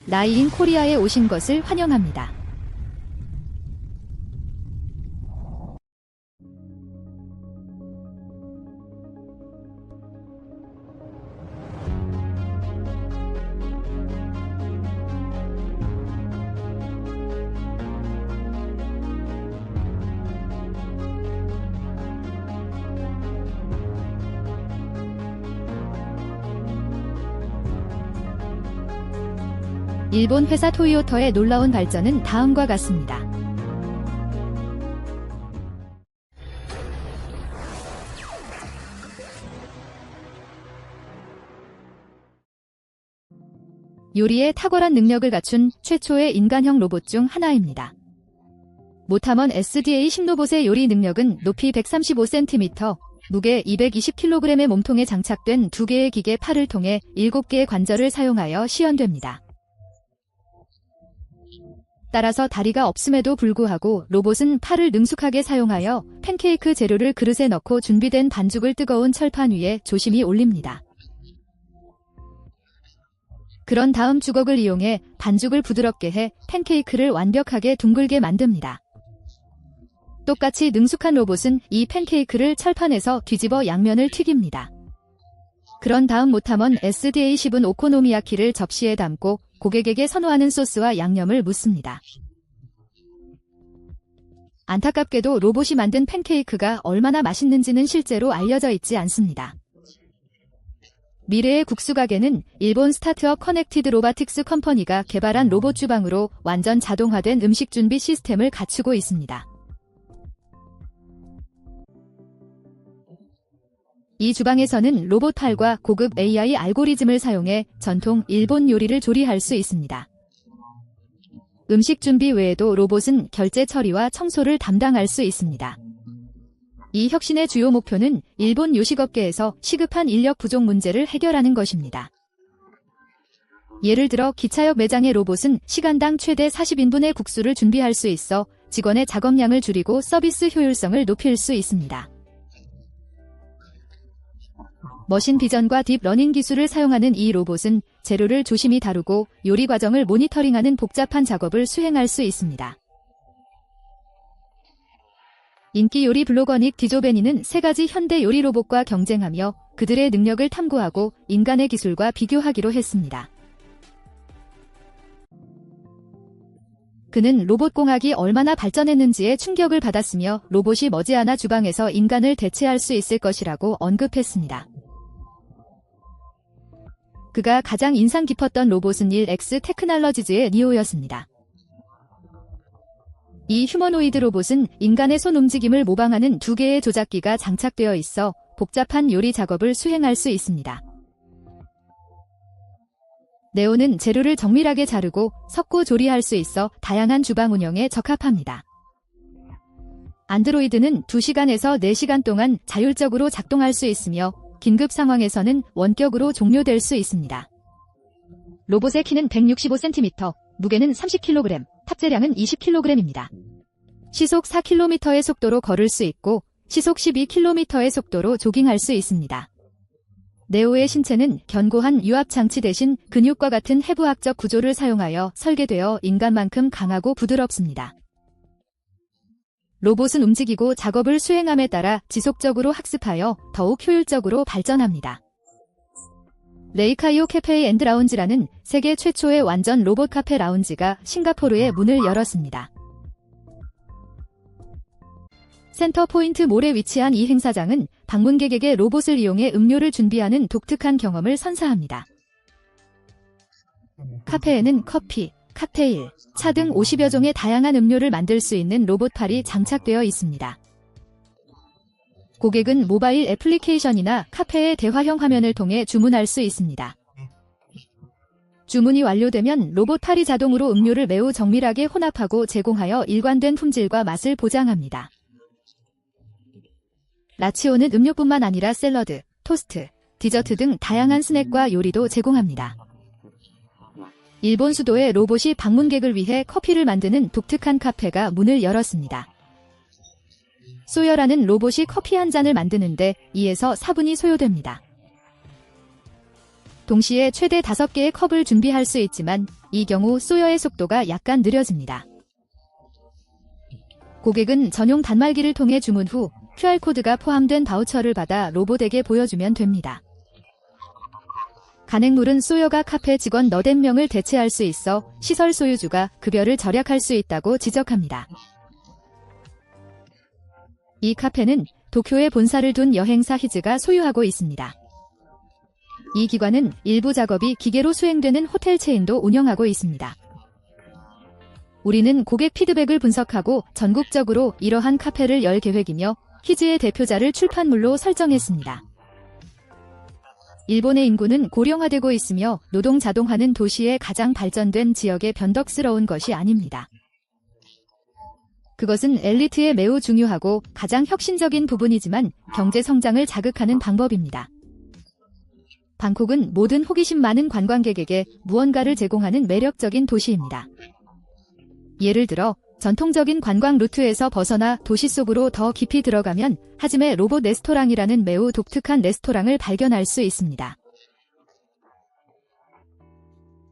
나이인 코리아에 오신 것을 환영합니다. 일본 회사 토요타의 놀라운 발전은 다음과 같습니다. 요리에 탁월한 능력을 갖춘 최초의 인간형 로봇 중 하나입니다. 모타먼 SDA 10로봇의 요리 능력은 높이 135cm, 무게 220kg의 몸통에 장착된 2개의 기계 팔을 통해 7개의 관절을 사용하여 시연됩니다. 따라서 다리가 없음에도 불구하고 로봇은 팔을 능숙하게 사용하여 팬케이크 재료를 그릇에 넣고 준비된 반죽을 뜨거운 철판 위에 조심히 올립니다. 그런 다음 주걱을 이용해 반죽을 부드럽게 해 팬케이크를 완벽하게 둥글게 만듭니다. 똑같이 능숙한 로봇은 이 팬케이크를 철판에서 뒤집어 양면을 튀깁니다. 그런 다음 모타먼 SDA10은 오코노미야키를 접시에 담고 고객에게 선호하는 소스와 양념을 묻습니다. 안타깝게도 로봇이 만든 팬케이크가 얼마나 맛있는지는 실제로 알려져 있지 않습니다. 미래의 국수 가게는 일본 스타트업 커넥티드 로바틱스 컴퍼니가 개발한 로봇 주방으로 완전 자동화된 음식 준비 시스템을 갖추고 있습니다. 이 주방에서는 로봇 팔과 고급 AI 알고리즘을 사용해 전통 일본 요리를 조리할 수 있습니다. 음식 준비 외에도 로봇은 결제 처리와 청소를 담당할 수 있습니다. 이 혁신의 주요 목표는 일본 요식업계에서 시급한 인력 부족 문제를 해결하는 것입니다. 예를 들어 기차역 매장의 로봇은 시간당 최대 40인분의 국수를 준비할 수 있어 직원의 작업량을 줄이고 서비스 효율성을 높일 수 있습니다. 머신 비전과 딥러닝 기술을 사용하는 이 로봇은 재료를 조심히 다루고 요리 과정을 모니터링하는 복잡한 작업을 수행할 수 있습니다. 인기 요리 블로거 닉 디조베니는 3가지 현대 요리 로봇과 경쟁하며 그들의 능력을 탐구하고 인간의 기술과 비교하기로 했습니다. 그는 로봇공학이 얼마나 발전했는지에 충격을 받았으며 로봇이 머지않아 주방에서 인간을 대체할 수 있을 것이라고 언급했습니다. 그가 가장 인상 깊었던 로봇은 1X 테크놀로지즈의 니오였습니다. 이 휴머노이드 로봇은 인간의 손 움직임을 모방하는 2개의 조작기가 장착되어 있어 복잡한 요리 작업을 수행할 수 있습니다. 네오는 재료를 정밀하게 자르고 섞고 조리할 수 있어 다양한 주방 운영에 적합합니다. 안드로이드는 2시간에서 4시간 동안 자율적으로 작동할 수 있으며 긴급 상황에서는 원격으로 종료될 수 있습니다. 로봇의 키는 165cm, 무게는 30kg, 탑재량은 20kg입니다. 시속 4km의 속도로 걸을 수 있고 시속 12km의 속도로 조깅할 수 있습니다. 네오의 신체는 견고한 유압장치 대신 근육과 같은 해부학적 구조를 사용하여 설계되어 인간만큼 강하고 부드럽습니다. 로봇은 움직이고 작업을 수행함에 따라 지속적으로 학습하여 더욱 효율적으로 발전합니다. 레이카이오 캐페 앤드 라운지라는 세계 최초의 완전 로봇 카페 라운지가 싱가포르에 문을 열었습니다. 센터포인트 몰에 위치한 이 행사장은 방문객에게 로봇을 이용해 음료를 준비하는 독특한 경험을 선사합니다. 카페에는 커피, 칵테일, 차 등 50여 종의 다양한 음료를 만들 수 있는 로봇팔이 장착되어 있습니다. 고객은 모바일 애플리케이션이나 카페의 대화형 화면을 통해 주문할 수 있습니다. 주문이 완료되면 로봇팔이 자동으로 음료를 매우 정밀하게 혼합하고 제공하여 일관된 품질과 맛을 보장합니다. 라치오는 음료뿐만 아니라 샐러드, 토스트, 디저트 등 다양한 스낵과 요리도 제공합니다. 일본 수도에 로봇이 방문객을 위해 커피를 만드는 독특한 카페가 문을 열었습니다. 소여라는 로봇이 커피 한 잔을 만드는데 2에서 4분이 소요됩니다. 동시에 최대 5개의 컵을 준비할 수 있지만 이 경우 쏘여의 속도가 약간 느려집니다. 고객은 전용 단말기를 통해 주문 후 QR코드가 포함된 바우처를 받아 로봇에게 보여주면 됩니다. 간행물은 쏘여가 카페 직원 8명을 대체할 수 있어 시설 소유주가 급여를 절약할 수 있다고 지적합니다. 이 카페는 도쿄에 본사를 둔 여행사 히즈가 소유하고 있습니다. 이 기관은 일부 작업이 기계로 수행되는 호텔 체인도 운영하고 있습니다. 우리는 고객 피드백을 분석하고 전국적으로 이러한 카페를 열 계획이며 히즈의 대표자를 출판물로 설정했습니다. 일본의 인구는 고령화되고 있으며 노동 자동화는 도시의 가장 발전된 지역에 변덕스러운 것이 아닙니다. 그것은 엘리트에 매우 중요하고 가장 혁신적인 부분이지만 경제 성장을 자극하는 방법입니다. 방콕은 모든 호기심 많은 관광객에게 무언가를 제공하는 매력적인 도시입니다. 예를 들어 전통적인 관광 루트에서 벗어나 도시 속으로 더 깊이 들어가면 하즈메 로봇 레스토랑이라는 매우 독특한 레스토랑을 발견할 수 있습니다.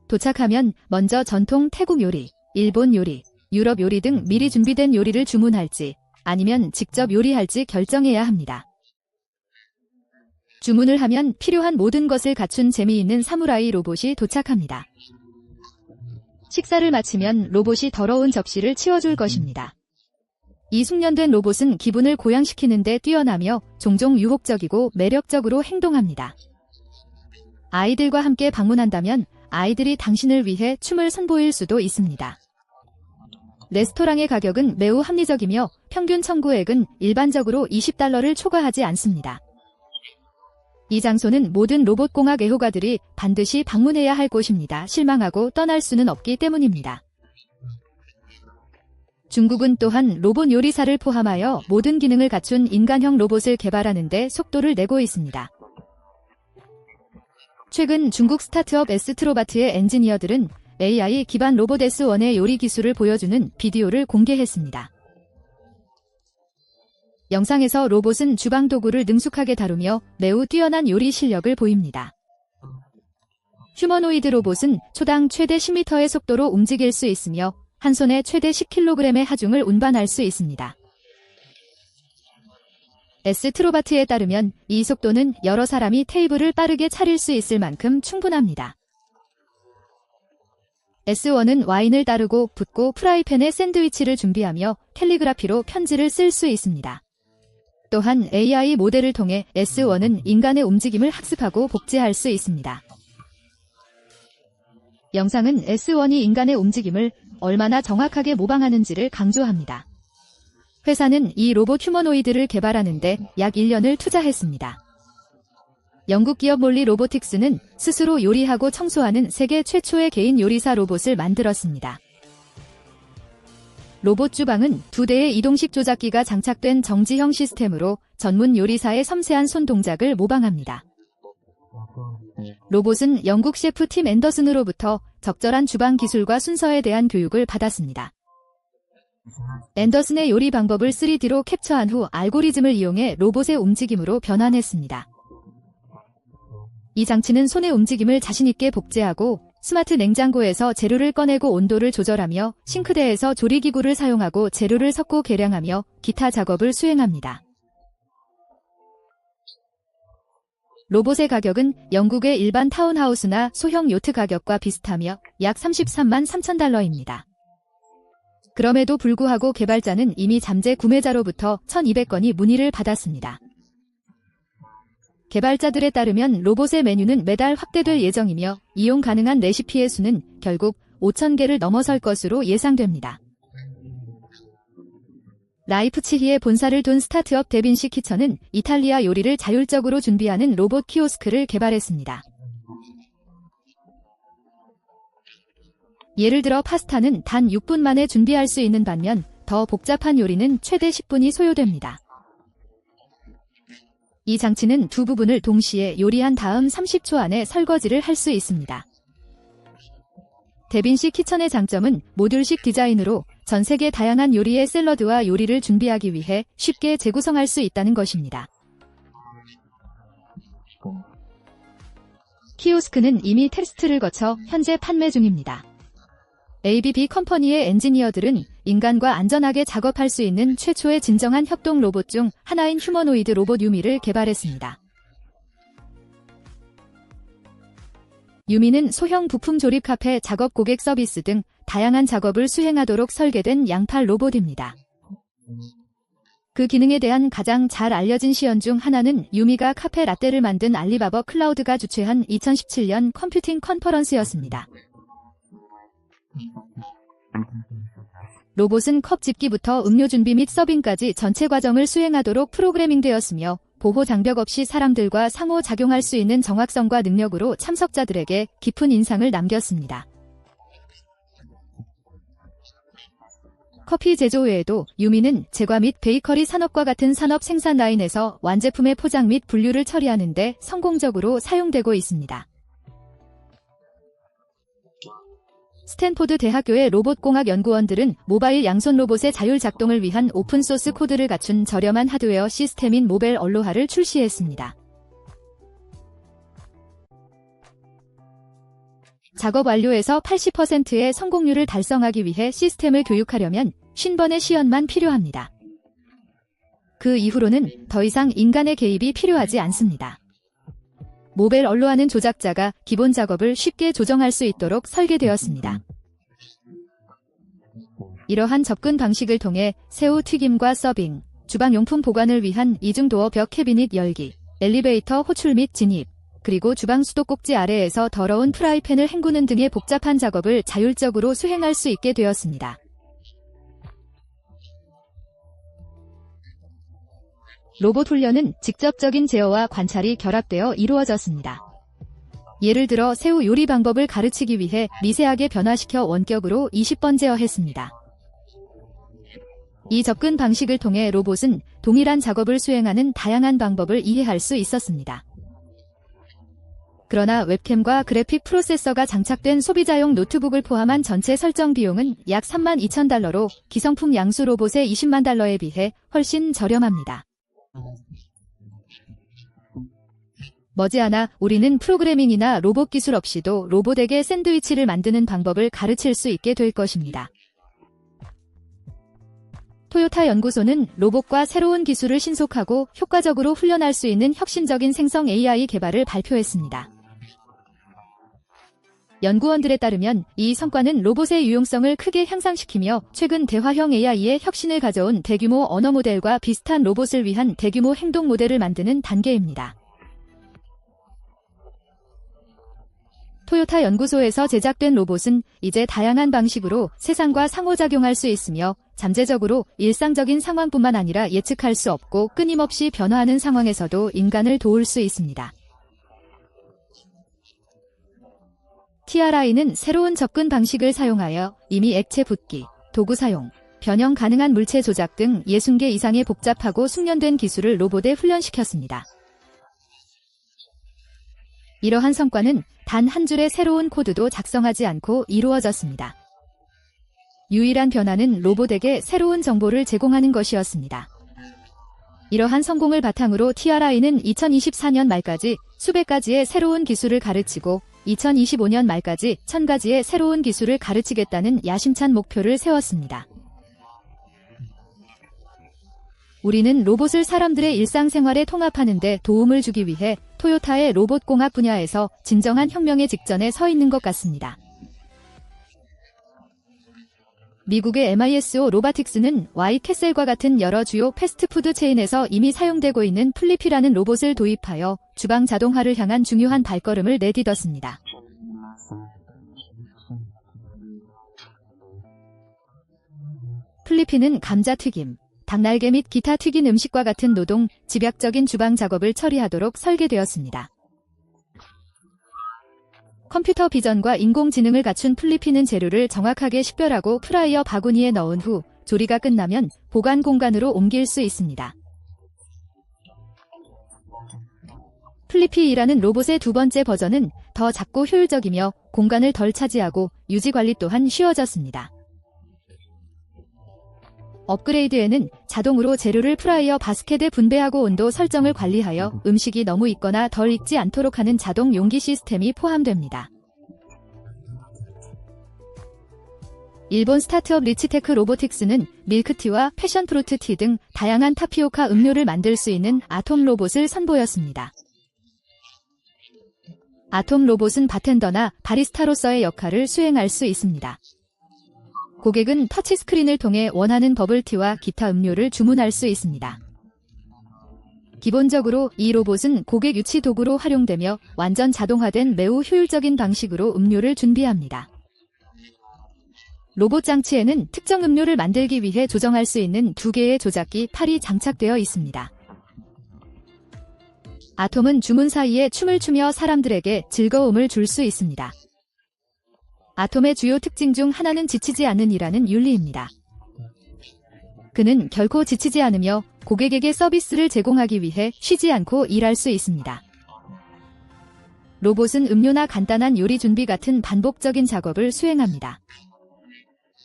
도착하면 먼저 전통 태국 요리, 일본 요리, 유럽 요리 등 미리 준비된 요리를 주문할지 아니면 직접 요리할지 결정해야 합니다. 주문을 하면 필요한 모든 것을 갖춘 재미있는 사무라이 로봇이 도착합니다. 식사를 마치면 로봇이 더러운 접시를 치워줄 것입니다. 이 숙련된 로봇은 기분을 고양시키는 데 뛰어나며 종종 유혹적이고 매력적으로 행동합니다. 아이들과 함께 방문한다면 아이들이 당신을 위해 춤을 선보일 수도 있습니다. 레스토랑의 가격은 매우 합리적이며 평균 청구액은 일반적으로 $20를 초과하지 않습니다. 이 장소는 모든 로봇공학 애호가들이 반드시 방문해야 할 곳입니다. 실망하고 떠날 수는 없기 때문입니다. 중국은 또한 로봇 요리사를 포함하여 모든 기능을 갖춘 인간형 로봇을 개발하는 데 속도를 내고 있습니다. 최근 중국 스타트업 S트로바트의 엔지니어들은 AI 기반 로봇 S1의 요리 기술을 보여주는 비디오를 공개했습니다. 영상에서 로봇은 주방 도구를 능숙하게 다루며 매우 뛰어난 요리 실력을 보입니다. 휴머노이드 로봇은 초당 최대 10m의 속도로 움직일 수 있으며 한 손에 최대 10kg의 하중을 운반할 수 있습니다. S트로바트에 따르면 이 속도는 여러 사람이 테이블을 빠르게 차릴 수 있을 만큼 충분합니다. S1은 와인을 따르고 붓고 프라이팬에 샌드위치를 준비하며 캘리그라피로 편지를 쓸 수 있습니다. 또한 AI 모델을 통해 S1은 인간의 움직임을 학습하고 복제할 수 있습니다. 영상은 S1이 인간의 움직임을 얼마나 정확하게 모방하는지를 강조합니다. 회사는 이 로봇 휴머노이드를 개발하는데 약 1년을 투자했습니다. 영국 기업 몰리 로보틱스는 스스로 요리하고 청소하는 세계 최초의 개인 요리사 로봇을 만들었습니다. 로봇 주방은 2대의 이동식 조작기가 장착된 정지형 시스템으로 전문 요리사의 섬세한 손 동작을 모방합니다. 로봇은 영국 셰프 팀 앤더슨으로부터 적절한 주방 기술과 순서에 대한 교육을 받았습니다. 앤더슨의 요리 방법을 3D로 캡처한 후 알고리즘을 이용해 로봇의 움직임으로 변환했습니다. 이 장치는 손의 움직임을 자신있게 복제하고 스마트 냉장고에서 재료를 꺼내고 온도를 조절하며 싱크대에서 조리기구를 사용하고 재료를 섞고 계량하며 기타 작업을 수행합니다. 로봇의 가격은 영국의 일반 타운하우스나 소형 요트 가격과 비슷하며 약 33만 3천 달러입니다. 그럼에도 불구하고 개발자는 이미 잠재 구매자로부터 1,200건이 문의를 받았습니다. 개발자들에 따르면 로봇의 메뉴는 매달 확대될 예정이며 이용 가능한 레시피의 수는 결국 5,000개를 넘어설 것으로 예상됩니다. 라이프치히에 본사를 둔 스타트업 데빈시 키처는 이탈리아 요리를 자율적으로 준비하는 로봇 키오스크를 개발했습니다. 예를 들어 파스타는 단 6분 만에 준비할 수 있는 반면 더 복잡한 요리는 최대 10분이 소요됩니다. 이 장치는 두 부분을 동시에 요리한 다음 30초 안에 설거지를 할 수 있습니다. 데빈시 키천의 장점은 모듈식 디자인으로 전 세계 다양한 요리의 샐러드와 요리를 준비하기 위해 쉽게 재구성할 수 있다는 것입니다. 키오스크는 이미 테스트를 거쳐 현재 판매 중입니다. ABB 컴퍼니의 엔지니어들은 인간과 안전하게 작업할 수 있는 최초의 진정한 협동 로봇 중 하나인 휴머노이드 로봇 유미를 개발했습니다. 유미는 소형 부품 조립 카페, 작업 고객 서비스 등 다양한 작업을 수행하도록 설계된 양팔 로봇입니다. 그 기능에 대한 가장 잘 알려진 시연 중 하나는 유미가 카페 라떼를 만든 알리바바 클라우드가 주최한 2017년 컴퓨팅 컨퍼런스였습니다. 로봇은 컵 집기부터 음료 준비 및 서빙까지 전체 과정을 수행하도록 프로그래밍되었으며 보호 장벽 없이 사람들과 상호작용할 수 있는 정확성과 능력으로 참석자들에게 깊은 인상을 남겼습니다. 커피 제조 외에도 유미는 제과 및 베이커리 산업과 같은 산업 생산 라인에서 완제품의 포장 및 분류를 처리하는 데 성공적으로 사용되고 있습니다. 스탠포드 대학교의 로봇공학 연구원들은 모바일 양손 로봇의 자율 작동을 위한 오픈소스 코드를 갖춘 저렴한 하드웨어 시스템인 모벨 얼로하를 출시했습니다. 작업 완료에서 80%의 성공률을 달성하기 위해 시스템을 교육하려면 50번의 시연만 필요합니다. 그 이후로는 더 이상 인간의 개입이 필요하지 않습니다. 모벨 얼로하는 조작자가 기본 작업을 쉽게 조정할 수 있도록 설계되었습니다. 이러한 접근 방식을 통해 새우 튀김과 서빙, 주방용품 보관을 위한 이중도어 벽 캐비닛 열기, 엘리베이터 호출 및 진입, 그리고 주방 수도꼭지 아래에서 더러운 프라이팬을 헹구는 등의 복잡한 작업을 자율적으로 수행할 수 있게 되었습니다. 로봇 훈련은 직접적인 제어와 관찰이 결합되어 이루어졌습니다. 예를 들어 새우 요리 방법을 가르치기 위해 미세하게 변화시켜 원격으로 20번 제어했습니다. 이 접근 방식을 통해 로봇은 동일한 작업을 수행하는 다양한 방법을 이해할 수 있었습니다. 그러나 웹캠과 그래픽 프로세서가 장착된 소비자용 노트북을 포함한 전체 설정 비용은 약 32,000달러로 기성품 양수 로봇의 20만 달러에 비해 훨씬 저렴합니다. 머지않아 우리는 프로그래밍이나 로봇 기술 없이도 로봇에게 샌드위치를 만드는 방법을 가르칠 수 있게 될 것입니다. 토요타 연구소는 로봇과 새로운 기술을 신속하고 효과적으로 훈련할 수 있는 혁신적인 생성 AI 개발을 발표했습니다. 연구원들에 따르면 이 성과는 로봇의 유용성을 크게 향상시키며 최근 대화형 AI의 혁신을 가져온 대규모 언어 모델과 비슷한 로봇을 위한 대규모 행동 모델을 만드는 단계입니다. 토요타 연구소에서 제작된 로봇은 이제 다양한 방식으로 세상과 상호작용할 수 있으며 잠재적으로 일상적인 상황뿐만 아니라 예측할 수 없고 끊임없이 변화하는 상황에서도 인간을 도울 수 있습니다. TRI는 새로운 접근 방식을 사용하여 이미 액체 붓기, 도구 사용, 변형 가능한 물체 조작 등 60개 이상의 복잡하고 숙련된 기술을 로봇에 훈련시켰습니다. 이러한 성과는 단 한 줄의 새로운 코드도 작성하지 않고 이루어졌습니다. 유일한 변화는 로봇에게 새로운 정보를 제공하는 것이었습니다. 이러한 성공을 바탕으로 TRI는 2024년 말까지 수백 가지의 새로운 기술을 가르치고 2025년 말까지 1000가지의 새로운 기술을 가르치겠다는 야심찬 목표를 세웠습니다. 우리는 로봇을 사람들의 일상생활에 통합하는 데 도움을 주기 위해 토요타의 로봇공학 분야에서 진정한 혁명의 직전에 서 있는 것 같습니다. 미국의 MISO 로바틱스는 와이캐셀과 같은 여러 주요 패스트푸드 체인에서 이미 사용되고 있는 플리피라는 로봇을 도입하여 주방 자동화를 향한 중요한 발걸음을 내딛었습니다. 플리피는 감자튀김, 닭날개 및 기타 튀긴 음식과 같은 노동, 집약적인 주방 작업을 처리하도록 설계되었습니다. 컴퓨터 비전과 인공지능을 갖춘 플리피는 재료를 정확하게 식별하고 프라이어 바구니에 넣은 후 조리가 끝나면 보관 공간으로 옮길 수 있습니다. 플리피이라는 로봇의 두 번째 버전은 더 작고 효율적이며 공간을 덜 차지하고 유지 관리 또한 쉬워졌습니다. 업그레이드에는 자동으로 재료를 프라이어 바스켓에 분배하고 온도 설정을 관리하여 음식이 너무 익거나 덜 익지 않도록 하는 자동 용기 시스템이 포함됩니다. 일본 스타트업 리치테크 로보틱스는 밀크티와 패션프루트티 등 다양한 타피오카 음료를 만들 수 있는 아톰 로봇을 선보였습니다. 아톰 로봇은 바텐더나 바리스타로서의 역할을 수행할 수 있습니다. 고객은 터치스크린을 통해 원하는 버블티와 기타 음료를 주문할 수 있습니다. 기본적으로 이 로봇은 고객 유치 도구로 활용되며 완전 자동화된 매우 효율적인 방식으로 음료를 준비합니다. 로봇 장치에는 특정 음료를 만들기 위해 조정할 수 있는 2개의 조작기 팔이 장착되어 있습니다. 아톰은 주문 사이에 춤을 추며 사람들에게 즐거움을 줄 수 있습니다. 아톰의 주요 특징 중 하나는 지치지 않는 이라는 윤리입니다. 그는 결코 지치지 않으며 고객에게 서비스를 제공하기 위해 쉬지 않고 일할 수 있습니다. 로봇은 음료나 간단한 요리 준비 같은 반복적인 작업을 수행합니다.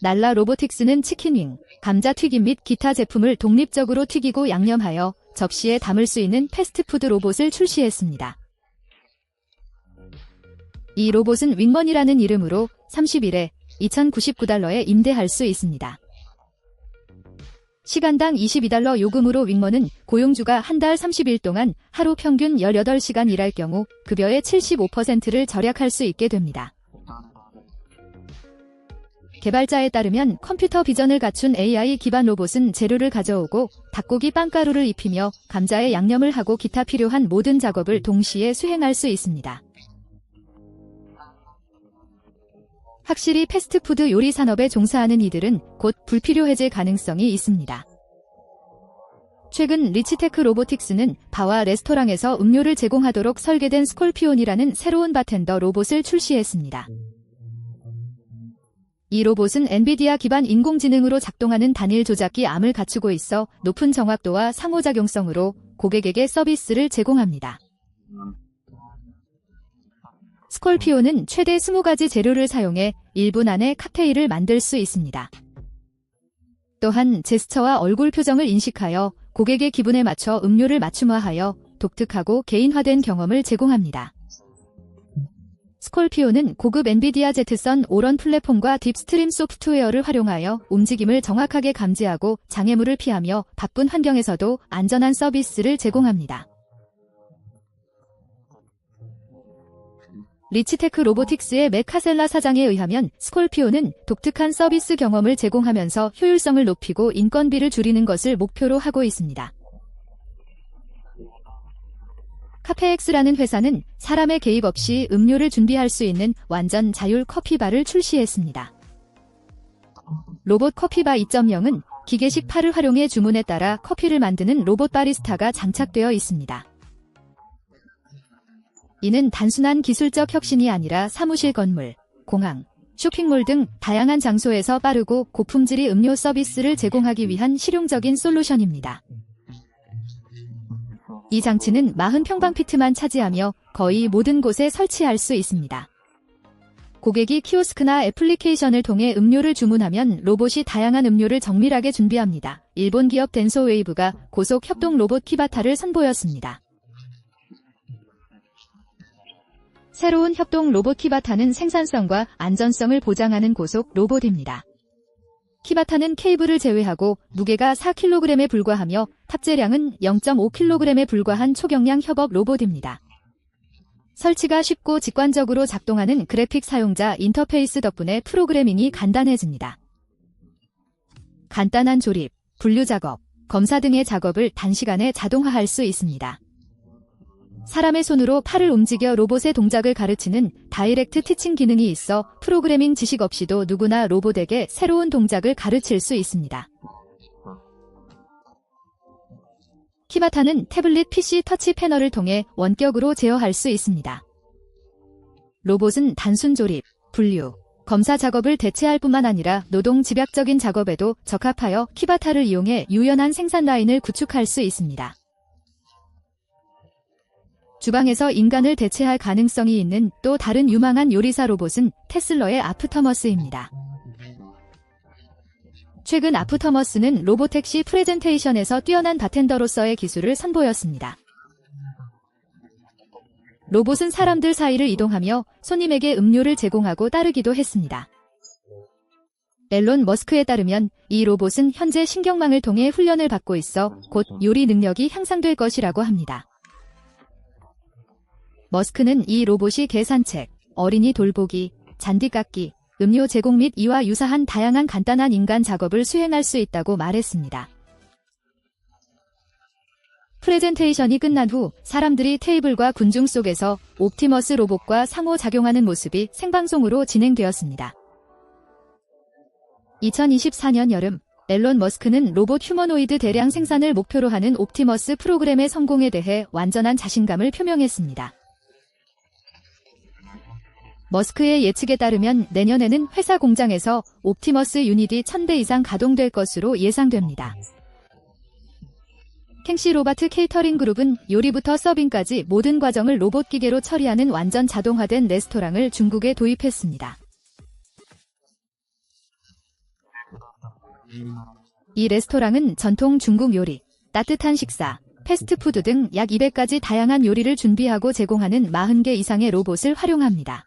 날라 로보틱스는 치킨윙, 감자튀김 및 기타 제품을 독립적으로 튀기고 양념하여 접시에 담을 수 있는 패스트푸드 로봇을 출시했습니다. 이 로봇은 윙먼이라는 이름으로 30일에 $2,099에 임대할 수 있습니다. 시간당 $22 요금으로 윙먼은 고용주가 한 달 30일 동안 하루 평균 18시간 일할 경우 급여의 75%를 절약할 수 있게 됩니다. 개발자에 따르면 컴퓨터 비전을 갖춘 AI 기반 로봇은 재료를 가져오고 닭고기 빵가루를 입히며 감자에 양념을 하고 기타 필요한 모든 작업을 동시에 수행할 수 있습니다. 확실히 패스트푸드 요리 산업에 종사하는 이들은 곧 불필요해질 가능성이 있습니다. 최근 리치테크 로보틱스는 바와 레스토랑에서 음료를 제공하도록 설계된 스콜피온이라는 새로운 바텐더 로봇을 출시했습니다. 이 로봇은 엔비디아 기반 인공지능으로 작동하는 단일 조작기 암을 갖추고 있어 높은 정확도와 상호작용성으로 고객에게 서비스를 제공합니다. 스콜피오는 최대 20가지 재료를 사용해 1분 안에 칵테일을 만들 수 있습니다. 또한 제스처와 얼굴 표정을 인식하여 고객의 기분에 맞춰 음료를 맞춤화하여 독특하고 개인화된 경험을 제공합니다. 스콜피오는 고급 엔비디아 제트선 오런 플랫폼과 딥스트림 소프트웨어를 활용하여 움직임을 정확하게 감지하고 장애물을 피하며 바쁜 환경에서도 안전한 서비스를 제공합니다. 리치테크 로보틱스의 맥 카셀라 사장에 의하면 스콜피오는 독특한 서비스 경험을 제공하면서 효율성을 높이고 인건비를 줄이는 것을 목표로 하고 있습니다. 카페엑스라는 회사는 사람의 개입 없이 음료를 준비할 수 있는 완전 자율 커피바를 출시했습니다. 로봇 커피바 2.0은 기계식 팔을 활용해 주문에 따라 커피를 만드는 로봇 바리스타가 장착되어 있습니다. 이는 단순한 기술적 혁신이 아니라 사무실 건물, 공항, 쇼핑몰 등 다양한 장소에서 빠르고 고품질의 음료 서비스를 제공하기 위한 실용적인 솔루션입니다. 이 장치는 40평방피트만 차지하며 거의 모든 곳에 설치할 수 있습니다. 고객이 키오스크나 애플리케이션을 통해 음료를 주문하면 로봇이 다양한 음료를 정밀하게 준비합니다. 일본 기업 덴소웨이브가 고속 협동 로봇 키바타를 선보였습니다. 새로운 협동 로봇 키바타는 생산성과 안전성을 보장하는 고속 로봇입니다. 키바타는 케이블을 제외하고 무게가 4kg에 불과하며 탑재량은 0.5kg에 불과한 초경량 협업 로봇입니다. 설치가 쉽고 직관적으로 작동하는 그래픽 사용자 인터페이스 덕분에 프로그래밍이 간단해집니다. 간단한 조립, 분류 작업, 검사 등의 작업을 단시간에 자동화할 수 있습니다. 사람의 손으로 팔을 움직여 로봇의 동작을 가르치는 다이렉트 티칭 기능이 있어 프로그래밍 지식 없이도 누구나 로봇에게 새로운 동작을 가르칠 수 있습니다. 키바타는 태블릿 PC 터치 패널을 통해 원격으로 제어할 수 있습니다. 로봇은 단순 조립, 분류, 검사 작업을 대체할 뿐만 아니라 노동 집약적인 작업에도 적합하여 키바타를 이용해 유연한 생산 라인을 구축할 수 있습니다. 주방에서 인간을 대체할 가능성이 있는 또 다른 유망한 요리사 로봇은 테슬러의 아프터머스입니다. 최근 아프터머스는 로보택시 프레젠테이션에서 뛰어난 바텐더로서의 기술을 선보였습니다. 로봇은 사람들 사이를 이동하며 손님에게 음료를 제공하고 따르기도 했습니다. 앨런 머스크에 따르면 이 로봇은 현재 신경망을 통해 훈련을 받고 있어 곧 요리 능력이 향상될 것이라고 합니다. 머스크는 이 로봇이 계산책, 어린이 돌보기, 잔디 깎기, 음료 제공 및 이와 유사한 다양한 간단한 인간 작업을 수행할 수 있다고 말했습니다. 프레젠테이션이 끝난 후 사람들이 테이블과 군중 속에서 옵티머스 로봇과 상호작용하는 모습이 생방송으로 진행되었습니다. 2024년 여름, 앨런 머스크는 로봇 휴머노이드 대량 생산을 목표로 하는 옵티머스 프로그램의 성공에 대해 완전한 자신감을 표명했습니다. 머스크의 예측에 따르면 내년에는 회사 공장에서 옵티머스 유닛이 1000대 이상 가동될 것으로 예상됩니다. 캥시 로바트 케이터링 그룹은 요리부터 서빙까지 모든 과정을 로봇 기계로 처리하는 완전 자동화된 레스토랑을 중국에 도입했습니다. 이 레스토랑은 전통 중국 요리, 따뜻한 식사, 패스트푸드 등 약 200가지 다양한 요리를 준비하고 제공하는 40개 이상의 로봇을 활용합니다.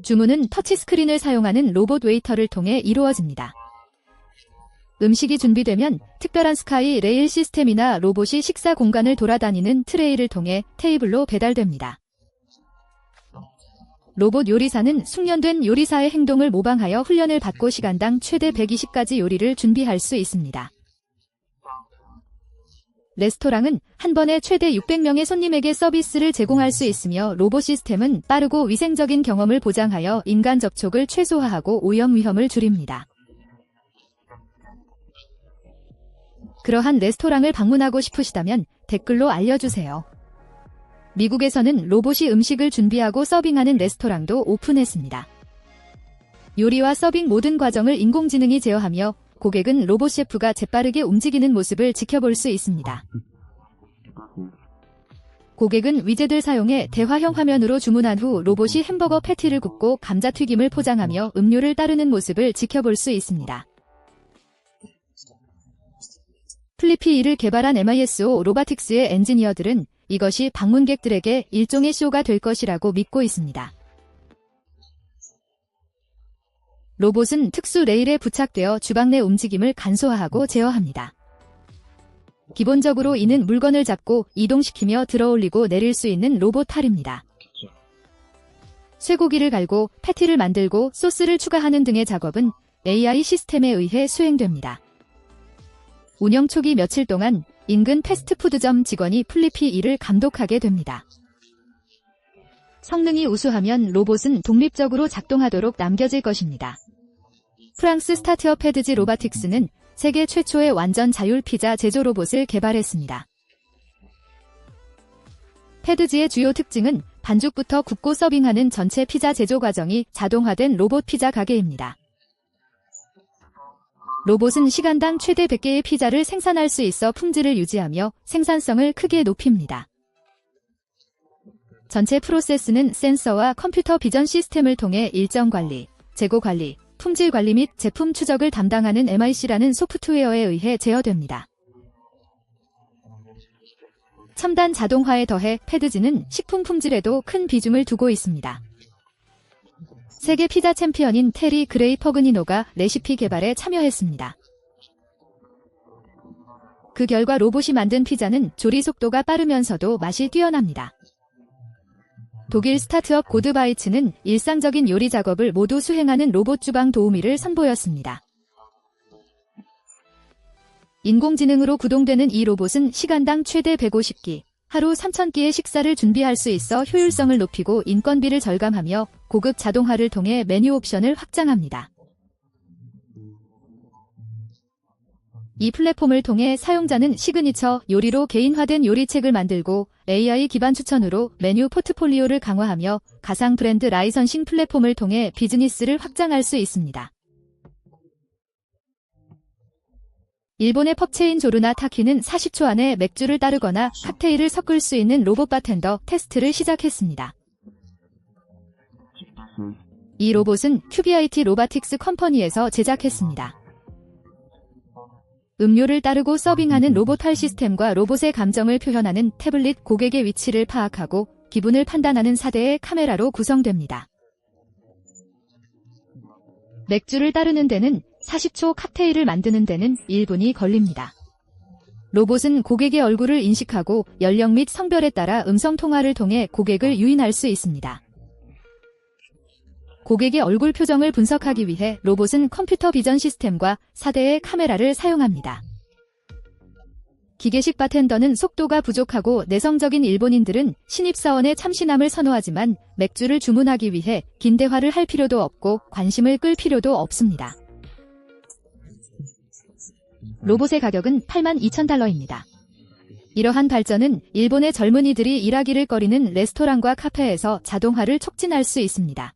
주문은 터치스크린을 사용하는 로봇 웨이터를 통해 이루어집니다. 음식이 준비되면 특별한 스카이 레일 시스템이나 로봇이 식사 공간을 돌아다니는 트레이를 통해 테이블로 배달됩니다. 로봇 요리사는 숙련된 요리사의 행동을 모방하여 훈련을 받고 시간당 최대 120가지 요리를 준비할 수 있습니다. 레스토랑은 한 번에 최대 600명의 손님에게 서비스를 제공할 수 있으며 로봇 시스템은 빠르고 위생적인 경험을 보장하여 인간 접촉을 최소화하고 오염 위험을 줄입니다. 그러한 레스토랑을 방문하고 싶으시다면 댓글로 알려주세요. 미국에서는 로봇이 음식을 준비하고 서빙하는 레스토랑도 오픈했습니다. 요리와 서빙 모든 과정을 인공지능이 제어하며 고객은 로봇 셰프가 재빠르게 움직이는 모습을 지켜볼 수 있습니다. 고객은 위젯을 사용해 대화형 화면으로 주문한 후 로봇이 햄버거 패티를 굽고 감자튀김을 포장하며 음료를 따르는 모습을 지켜볼 수 있습니다. 플리피 2를 개발한 MISO 로바틱스의 엔지니어들은 이것이 방문객들에게 일종의 쇼가 될 것이라고 믿고 있습니다. 로봇은 특수 레일에 부착되어 주방 내 움직임을 간소화하고 제어합니다. 기본적으로 이는 물건을 잡고 이동시키며 들어올리고 내릴 수 있는 로봇 팔입니다. 쇠고기를 갈고 패티를 만들고 소스를 추가하는 등의 작업은 AI 시스템에 의해 수행됩니다. 운영 초기 며칠 동안 인근 패스트푸드점 직원이 플리피 2를 감독하게 됩니다. 성능이 우수하면 로봇은 독립적으로 작동하도록 남겨질 것입니다. 프랑스 스타트업 패드지 로바틱스는 세계 최초의 완전 자율 피자 제조 로봇을 개발했습니다. 패드지의 주요 특징은 반죽부터 굽고 서빙하는 전체 피자 제조 과정이 자동화된 로봇 피자 가게입니다. 로봇은 시간당 최대 100개의 피자를 생산할 수 있어 품질을 유지하며 생산성을 크게 높입니다. 전체 프로세스는 센서와 컴퓨터 비전 시스템을 통해 일정 관리, 재고 관리, 품질 관리 및 제품 추적을 담당하는 MIC라는 소프트웨어에 의해 제어됩니다. 첨단 자동화에 더해 패드지는 식품 품질에도 큰 비중을 두고 있습니다. 세계 피자 챔피언인 테리 그레이 퍼그니노가 레시피 개발에 참여했습니다. 그 결과 로봇이 만든 피자는 조리 속도가 빠르면서도 맛이 뛰어납니다. 독일 스타트업 고드바이츠는 일상적인 요리 작업을 모두 수행하는 로봇 주방 도우미를 선보였습니다. 인공지능으로 구동되는 이 로봇은 시간당 최대 150끼, 하루 3000끼의 식사를 준비할 수 있어 효율성을 높이고 인건비를 절감하며 고급 자동화를 통해 메뉴 옵션을 확장합니다. 이 플랫폼을 통해 사용자는 시그니처 요리로 개인화된 요리책을 만들고 AI 기반 추천으로 메뉴 포트폴리오를 강화하며 가상 브랜드 라이선싱 플랫폼을 통해 비즈니스를 확장할 수 있습니다. 일본의 펍체인 조르나 타키는 40초 안에 맥주를 따르거나 칵테일을 섞을 수 있는 로봇 바텐더 테스트를 시작했습니다. 이 로봇은 QBIT 로바틱스 컴퍼니에서 제작했습니다. 음료를 따르고 서빙하는 로봇 시스템과 로봇의 감정을 표현하는 태블릿, 고객의 위치를 파악하고 기분을 판단하는 4대의 카메라로 구성됩니다. 맥주를 따르는 데는 40초, 칵테일을 만드는 데는 1분이 걸립니다. 로봇은 고객의 얼굴을 인식하고 연령 및 성별에 따라 음성 통화를 통해 고객을 유인할 수 있습니다. 고객의 얼굴 표정을 분석하기 위해 로봇은 컴퓨터 비전 시스템과 4대의 카메라를 사용합니다. 기계식 바텐더는 속도가 부족하고 내성적인 일본인들은 신입사원의 참신함을 선호하지만 맥주를 주문하기 위해 긴 대화를 할 필요도 없고 관심을 끌 필요도 없습니다. 로봇의 가격은 82,000달러입니다. 이러한 발전은 일본의 젊은이들이 일하기를 꺼리는 레스토랑과 카페에서 자동화를 촉진할 수 있습니다.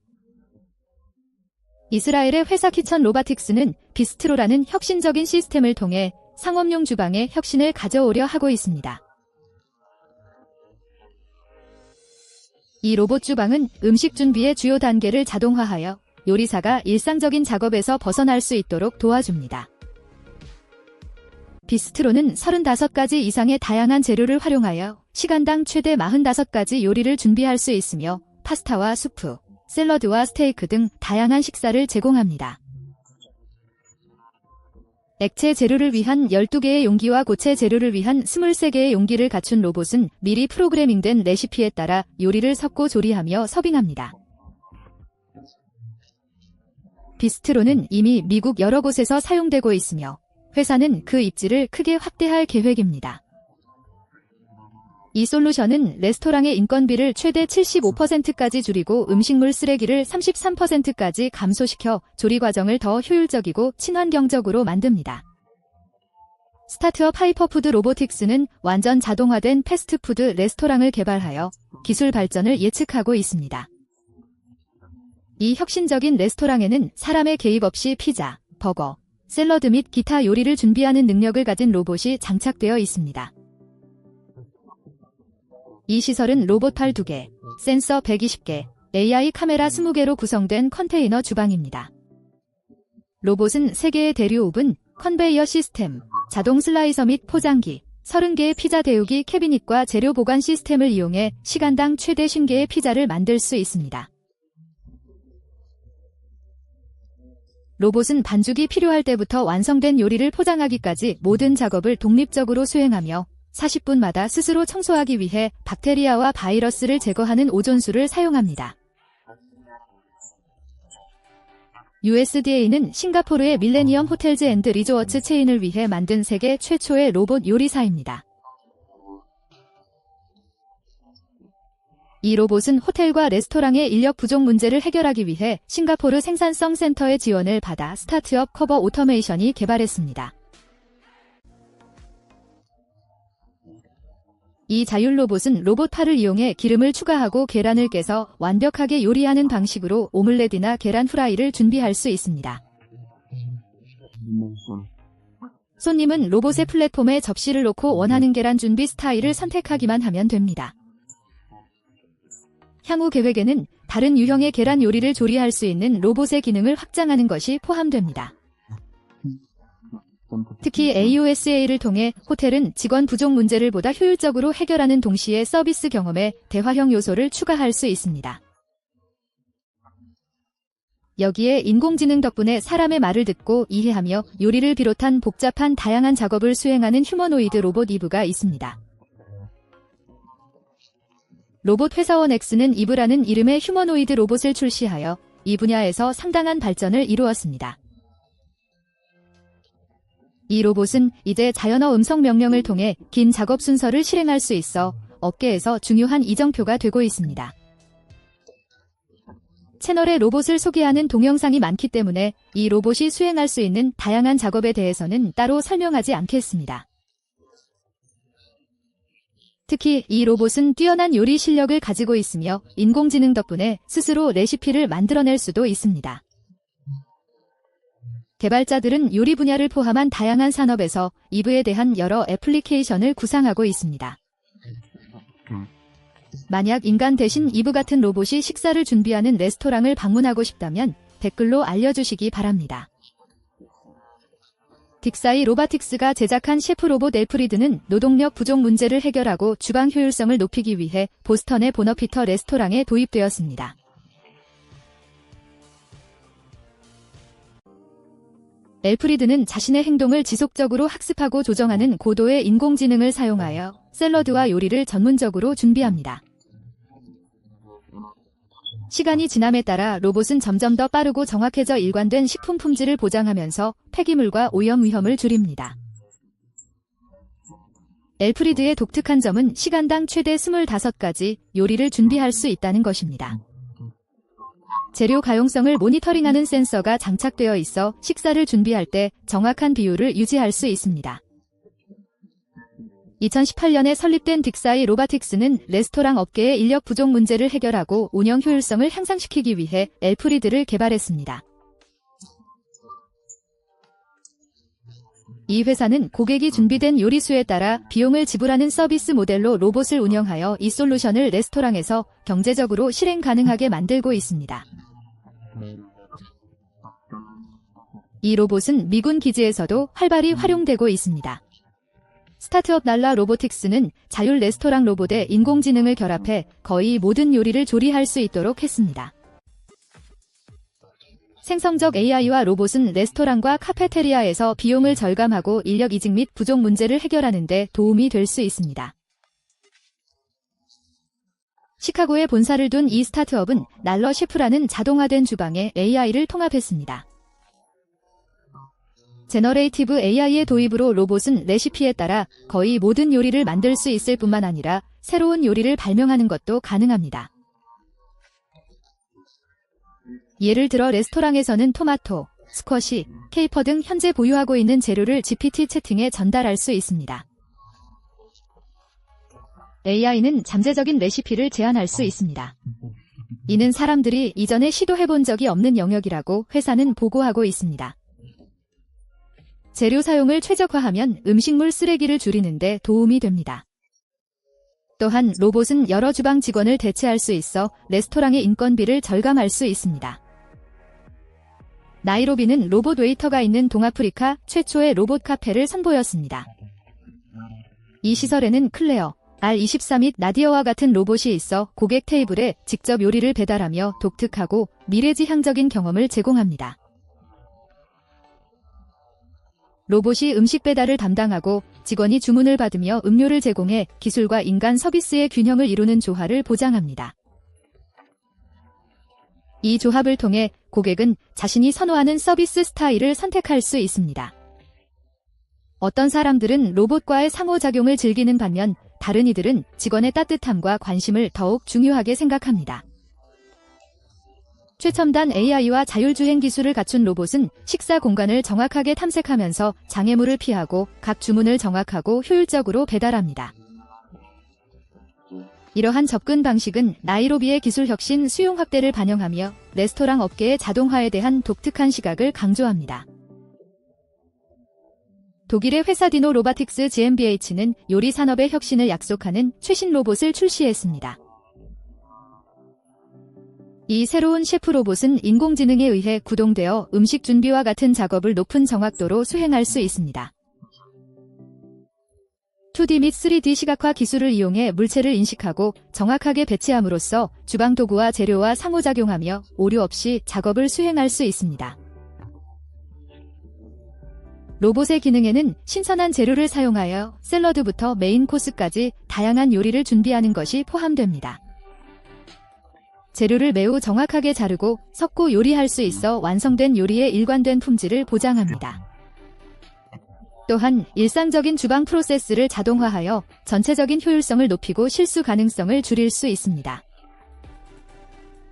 이스라엘의 회사 키천 로바틱스는 비스트로라는 혁신적인 시스템을 통해 상업용 주방에 혁신을 가져오려 하고 있습니다. 이 로봇 주방은 음식 준비의 주요 단계를 자동화하여 요리사가 일상적인 작업에서 벗어날 수 있도록 도와줍니다. 비스트로는 35가지 이상의 다양한 재료를 활용하여 시간당 최대 45가지 요리를 준비할 수 있으며 파스타와 수프, 샐러드와 스테이크 등 다양한 식사를 제공합니다. 액체 재료를 위한 12개의 용기와 고체 재료를 위한 23개의 용기를 갖춘 로봇은 미리 프로그래밍된 레시피에 따라 요리를 섞고 조리하며 서빙합니다. 비스트로는 이미 미국 여러 곳에서 사용되고 있으며 회사는 그 입지를 크게 확대할 계획입니다. 이 솔루션은 레스토랑의 인건비를 최대 75%까지 줄이고 음식물 쓰레기를 33%까지 감소시켜 조리 과정을 더 효율적이고 친환경적으로 만듭니다. 스타트업 하이퍼푸드 로보틱스는 완전 자동화된 패스트푸드 레스토랑을 개발하여 기술 발전을 예측하고 있습니다. 이 혁신적인 레스토랑에는 사람의 개입 없이 피자, 버거, 샐러드 및 기타 요리를 준비하는 능력을 가진 로봇이 장착되어 있습니다. 이 시설은 로봇 팔 2개, 센서 120개, AI 카메라 20개로 구성된 컨테이너 주방입니다. 로봇은 3개의 대류 오븐, 컨베이어 시스템, 자동 슬라이서 및 포장기, 30개의 피자 데우기 캐비닛과 재료 보관 시스템을 이용해 시간당 최대 50개의 피자를 만들 수 있습니다. 로봇은 반죽이 필요할 때부터 완성된 요리를 포장하기까지 모든 작업을 독립적으로 수행하며 40분마다 스스로 청소하기 위해 박테리아와 바이러스를 제거하는 오존수를 사용합니다. USDA는 싱가포르의 밀레니엄 호텔즈 앤드 리조어츠 체인을 위해 만든 세계 최초의 로봇 요리사입니다. 이 로봇은 호텔과 레스토랑의 인력 부족 문제를 해결하기 위해 싱가포르 생산성 센터의 지원을 받아 스타트업 커버 오토메이션이 개발했습니다. 이 자율 로봇은 로봇 팔을 이용해 기름을 추가하고 계란을 깨서 완벽하게 요리하는 방식으로 오믈렛이나 계란 후라이를 준비할 수 있습니다. 손님은 로봇의 플랫폼에 접시를 놓고 원하는 계란 준비 스타일을 선택하기만 하면 됩니다. 향후 계획에는 다른 유형의 계란 요리를 조리할 수 있는 로봇의 기능을 확장하는 것이 포함됩니다. 특히 AOSA를 통해 호텔은 직원 부족 문제를 보다 효율적으로 해결하는 동시에 서비스 경험에 대화형 요소를 추가할 수 있습니다. 여기에 인공지능 덕분에 사람의 말을 듣고 이해하며 요리를 비롯한 복잡한 다양한 작업을 수행하는 휴머노이드 로봇 이브가 있습니다. 로봇 회사원 X는 이브라는 이름의 휴머노이드 로봇을 출시하여 이 분야에서 상당한 발전을 이루었습니다. 이 로봇은 이제 자연어 음성 명령을 통해 긴 작업 순서를 실행할 수 있어 업계에서 중요한 이정표가 되고 있습니다. 채널에 로봇을 소개하는 동영상이 많기 때문에 이 로봇이 수행할 수 있는 다양한 작업에 대해서는 따로 설명하지 않겠습니다. 특히 이 로봇은 뛰어난 요리 실력을 가지고 있으며 인공지능 덕분에 스스로 레시피를 만들어낼 수도 있습니다. 개발자들은 요리 분야를 포함한 다양한 산업에서 이브에 대한 여러 애플리케이션을 구상하고 있습니다. 만약 인간 대신 이브 같은 로봇이 식사를 준비하는 레스토랑을 방문하고 싶다면 댓글로 알려주시기 바랍니다. 딕사이 로바틱스가 제작한 셰프 로봇 엘프리드는 노동력 부족 문제를 해결하고 주방 효율성을 높이기 위해 보스턴의 보너피터 레스토랑에 도입되었습니다. 엘프리드는 자신의 행동을 지속적으로 학습하고 조정하는 고도의 인공지능을 사용하여 샐러드와 요리를 전문적으로 준비합니다. 시간이 지남에 따라 로봇은 점점 더 빠르고 정확해져 일관된 식품 품질을 보장하면서 폐기물과 오염 위험을 줄입니다. 엘프리드의 독특한 점은 시간당 최대 25가지 요리를 준비할 수 있다는 것입니다. 재료 가용성을 모니터링하는 센서가 장착되어 있어 식사를 준비할 때 정확한 비율을 유지할 수 있습니다. 2018년에 설립된 딕사이 로바틱스는 레스토랑 업계의 인력 부족 문제를 해결하고 운영 효율성을 향상시키기 위해 엘프리드를 개발했습니다. 이 회사는 고객이 준비된 요리수에 따라 비용을 지불하는 서비스 모델로 로봇을 운영하여 이 솔루션을 레스토랑에서 경제적으로 실행 가능하게 만들고 있습니다. 이 로봇은 미군 기지에서도 활발히 활용되고 있습니다. 스타트업 날라 로보틱스는 자율 레스토랑 로봇에 인공지능을 결합해 거의 모든 요리를 조리할 수 있도록 했습니다. 생성적 AI와 로봇은 레스토랑과 카페테리아에서 비용을 절감하고 인력 이직 및 부족 문제를 해결하는 데 도움이 될 수 있습니다. 시카고에 본사를 둔 이 스타트업은 날러 셰프라는 자동화된 주방에 AI를 통합했습니다. 제너레이티브 AI의 도입으로 로봇은 레시피에 따라 거의 모든 요리를 만들 수 있을 뿐만 아니라 새로운 요리를 발명하는 것도 가능합니다. 예를 들어 레스토랑에서는 토마토, 스쿼시, 케이퍼 등 현재 보유하고 있는 재료를 GPT 채팅에 전달할 수 있습니다. AI는 잠재적인 레시피를 제안할 수 있습니다. 이는 사람들이 이전에 시도해본 적이 없는 영역이라고 회사는 보고하고 있습니다. 재료 사용을 최적화하면 음식물 쓰레기를 줄이는 데 도움이 됩니다. 또한 로봇은 여러 주방 직원을 대체할 수 있어 레스토랑의 인건비를 절감할 수 있습니다. 나이로비는 로봇 웨이터가 있는 동아프리카 최초의 로봇 카페를 선보였습니다. 이 시설에는 클레어, R24 및 나디어와 같은 로봇이 있어 고객 테이블에 직접 요리를 배달하며 독특하고 미래지향적인 경험을 제공합니다. 로봇이 음식 배달을 담당하고 직원이 주문을 받으며 음료를 제공해 기술과 인간 서비스의 균형을 이루는 조화를 보장합니다. 이 조합을 통해 고객은 자신이 선호하는 서비스 스타일을 선택할 수 있습니다. 어떤 사람들은 로봇과의 상호작용을 즐기는 반면 다른 이들은 직원의 따뜻함과 관심을 더욱 중요하게 생각합니다. 최첨단 AI와 자율주행 기술을 갖춘 로봇은 식사 공간을 정확하게 탐색하면서 장애물을 피하고 각 주문을 정확하고 효율적으로 배달합니다. 이러한 접근 방식은 나이로비의 기술 혁신 수용 확대를 반영하며 레스토랑 업계의 자동화에 대한 독특한 시각을 강조합니다. 독일의 회사 디노 로바틱스 GmbH는 요리 산업의 혁신을 약속하는 최신 로봇을 출시했습니다. 이 새로운 셰프 로봇은 인공지능에 의해 구동되어 음식 준비와 같은 작업을 높은 정확도로 수행할 수 있습니다. 2D 및 3D 시각화 기술을 이용해 물체를 인식하고 정확하게 배치함으로써 주방 도구와 재료와 상호작용하며 오류 없이 작업을 수행할 수 있습니다. 로봇의 기능에는 신선한 재료를 사용하여 샐러드부터 메인 코스까지 다양한 요리를 준비하는 것이 포함됩니다. 재료를 매우 정확하게 자르고 섞고 요리할 수 있어 완성된 요리의 일관된 품질을 보장합니다. 또한 일상적인 주방 프로세스를 자동화하여 전체적인 효율성을 높이고 실수 가능성을 줄일 수 있습니다.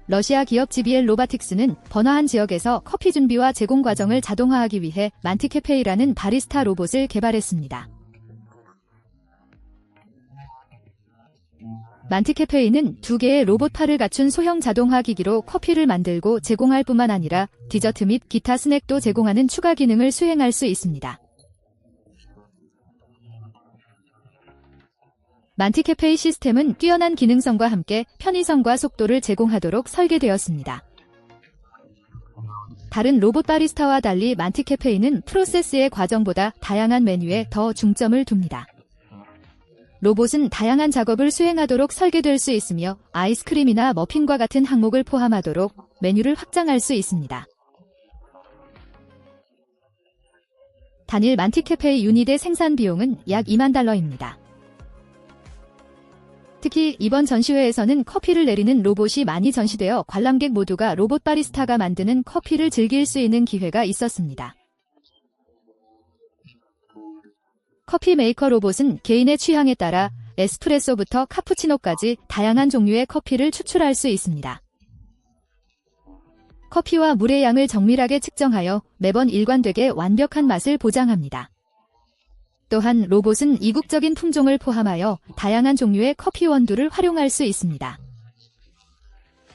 러시아 기업 GBL 로바틱스는 번화한 지역에서 커피 준비와 제공 과정을 자동화하기 위해 만티캐페이라는 바리스타 로봇을 개발했습니다. 만티캐페이는 2개의 로봇팔을 갖춘 소형 자동화 기기로 커피를 만들고 제공할 뿐만 아니라 디저트 및 기타 스낵도 제공하는 추가 기능을 수행할 수 있습니다. 만티캐페의 시스템은 뛰어난 기능성과 함께 편의성과 속도를 제공하도록 설계되었습니다. 다른 로봇 바리스타와 달리 만티캐페이는 프로세스의 과정보다 다양한 메뉴에 더 중점을 둡니다. 로봇은 다양한 작업을 수행하도록 설계될 수 있으며 아이스크림이나 머핀과 같은 항목을 포함하도록 메뉴를 확장할 수 있습니다. 단일 만티캐페이 유닛의 생산 비용은 약 $20,000입니다. 특히 이번 전시회에서는 커피를 내리는 로봇이 많이 전시되어 관람객 모두가 로봇 바리스타가 만드는 커피를 즐길 수 있는 기회가 있었습니다. 커피 메이커 로봇은 개인의 취향에 따라 에스프레소부터 카푸치노까지 다양한 종류의 커피를 추출할 수 있습니다. 커피와 물의 양을 정밀하게 측정하여 매번 일관되게 완벽한 맛을 보장합니다. 또한 로봇은 이국적인 품종을 포함하여 다양한 종류의 커피 원두를 활용할 수 있습니다.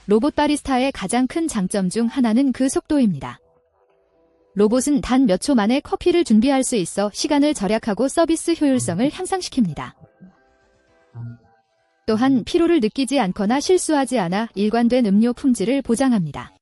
로봇 바리스타의 가장 큰 장점 중 하나는 그 속도입니다. 로봇은 단 몇 초 만에 커피를 준비할 수 있어 시간을 절약하고 서비스 효율성을 향상시킵니다. 또한 피로를 느끼지 않거나 실수하지 않아 일관된 음료 품질을 보장합니다.